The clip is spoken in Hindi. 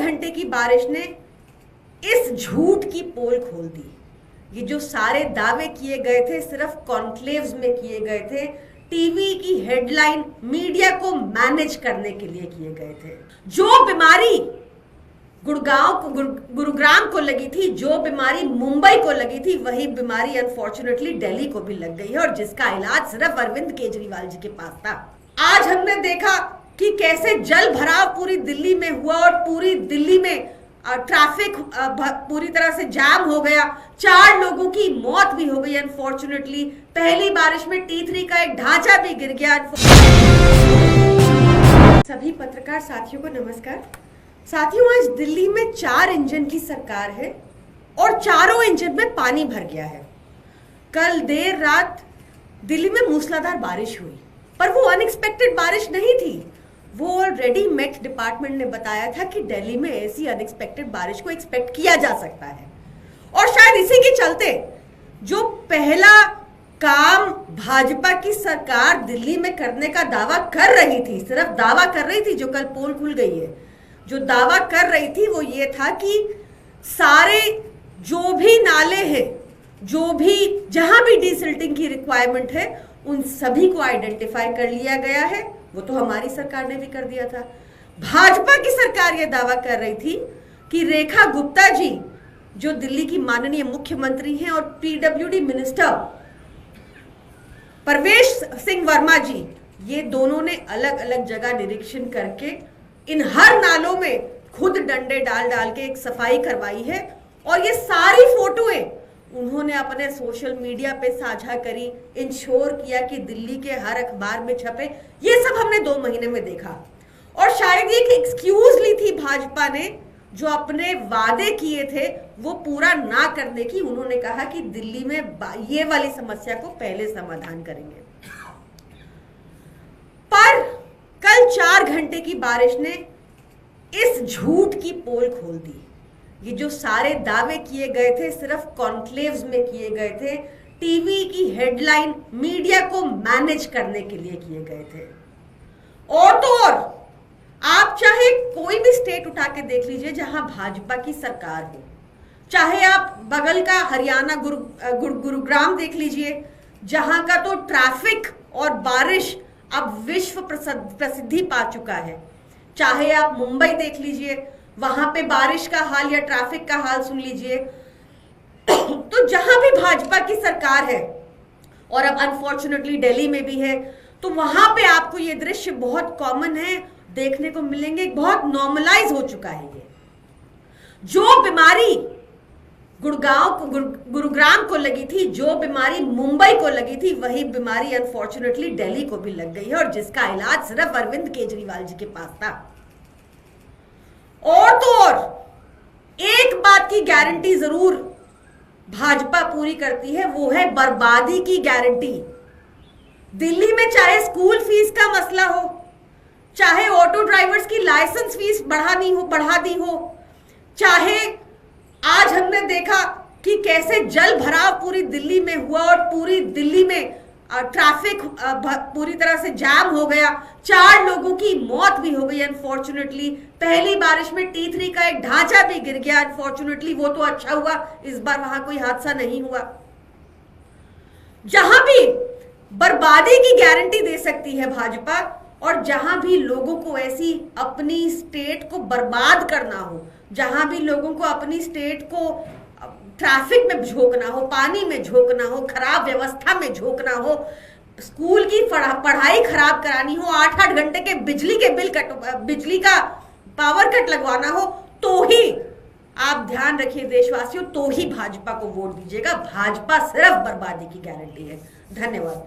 घंटे की बारिश ने इस झूठ की पोल खोल दी। ये जो सारे दावे किए गए थे सिर्फ कॉन्क्लेव्स में किए गए थे, टीवी की हेडलाइन, मीडिया को मैनेज करने के लिए किए गए थे। जो बीमारी गुरुग्राम को लगी थी, जो बीमारी मुंबई को लगी थी, वही बीमारी अनफॉर्चुनेटली दिल्ली को भी लग गई है और जिसका इलाज सिर्फ अरविंद केजरीवाल जी के पास था। आज हमने देखा कि कैसे जल भराव पूरी दिल्ली में हुआ और पूरी दिल्ली में ट्रैफिक पूरी तरह से जाम हो गया। 4 लोगों की मौत भी हो गई अनफॉर्चुनेटली। पहली बारिश में T3 का एक ढांचा भी गिर गया। सभी पत्रकार साथियों को नमस्कार। साथियों, आज दिल्ली में 4 इंजन की सरकार है और चारों इंजन में पानी भर गया है। कल देर रात दिल्ली में मूसलाधार बारिश हुई, पर वो अनएक्सपेक्टेड बारिश नहीं थी। वो ऑलरेडी मेट डिपार्टमेंट ने बताया था कि दिल्ली में ऐसी अनएक्सपेक्टेड बारिश को एक्सपेक्ट किया जा सकता है और शायद इसी के चलते जो पहला काम भाजपा की सरकार दिल्ली में करने का दावा कर रही थी, सिर्फ दावा कर रही थी, जो कल पोल खुल गई है, जो दावा कर रही थी वो ये था कि सारे जो भी नाले हैं, जो भी जहां भी डिसिल्टिंग की रिक्वायरमेंट है, उन सभी को आइडेंटिफाई कर लिया गया है। वो तो हमारी सरकार ने भी कर दिया था। भाजपा की सरकार ये दावा कर रही थी कि रेखा गुप्ता जी, जो दिल्ली की माननीय मुख्यमंत्री हैं, और पीडब्ल्यूडी मिनिस्टर प्रवेश सिंह वर्मा जी, ये दोनों ने अलग अलग जगह निरीक्षण करके इन हर नालों में खुद डंडे डाल डाल के एक सफाई करवाई है और ये सारी फोटोएं उन्होंने अपने सोशल मीडिया पे साझा करी, इंश्योर किया कि दिल्ली के हर अखबार में छपे। ये सब हमने 2 महीने में देखा और शायद ये एक एक्सक्यूज ली थी भाजपा ने, जो अपने वादे किए थे वो पूरा ना करने की। उन्होंने कहा कि दिल्ली में ये वाली समस्या को पहले समाधान करेंगे, पर कल 4 घंटे की बारिश ने इस झूठ की पोल खोल दी। ये जो सारे दावे किए गए थे सिर्फ कॉन्क्लेव्स में किए गए थे, टीवी की हेडलाइन, मीडिया को मैनेज करने के लिए किए गए थे। और तो और आप चाहे कोई भी स्टेट उठा के देख लीजिए जहां भाजपा की सरकार हो, चाहे आप बगल का हरियाणा गुरुग्राम देख लीजिए, जहां का तो ट्रैफिक और बारिश अब विश्व प्रसिद्धि पा चुका है, चाहे आप मुंबई देख लीजिए, वहां पे बारिश का हाल या ट्रैफिक का हाल सुन लीजिए। तो जहां भी भाजपा की सरकार है, और अब अनफॉर्चुनेटली दिल्ली में भी है, तो वहां पे आपको ये दृश्य बहुत कॉमन है, देखने को मिलेंगे, बहुत नॉर्मलाइज हो चुका है। ये जो बीमारी गुरुग्राम को लगी थी, जो बीमारी मुंबई को लगी थी, वही बीमारी अनफॉर्चुनेटली दिल्ली को भी लग गई है और जिसका इलाज सिर्फ अरविंद केजरीवाल जी के पास था। और तो और एक बात की गारंटी जरूर भाजपा पूरी करती है, वो है बर्बादी की गारंटी। दिल्ली में चाहे स्कूल फीस का मसला हो, चाहे ऑटो ड्राइवर्स की लाइसेंस फीस बढ़ा दी हो, चाहे आज हमने देखा कि कैसे जल भराव पूरी दिल्ली में हुआ और पूरी दिल्ली में ट्रैफिक पूरी तरह से जाम हो गया। 4 लोगों की मौत भी हो गई अनफॉर्चुनेटली। पहली बारिश में T3 का एक ढांचा भी गिर गया अनफॉर्चुनेटली। वो तो अच्छा हुआ, इस बार वहां कोई हादसा नहीं हुआ। जहां भी बर्बादी की गारंटी दे सकती है भाजपा, और जहां भी लोगों को ऐसी अपनी स्टेट को बर्बाद करना हो, जहां भी लोगों को अपनी स्टेट को ट्रैफिक में झोंकना हो, पानी में झोंकना हो, खराब व्यवस्था में झोंकना हो, स्कूल की पढ़ाई खराब करानी हो, 8-8 घंटे के बिजली का पावर कट लगवाना हो, तो ही आप ध्यान रखिए देशवासियों, तो ही भाजपा को वोट दीजिएगा। भाजपा सिर्फ बर्बादी की गारंटी है। धन्यवाद।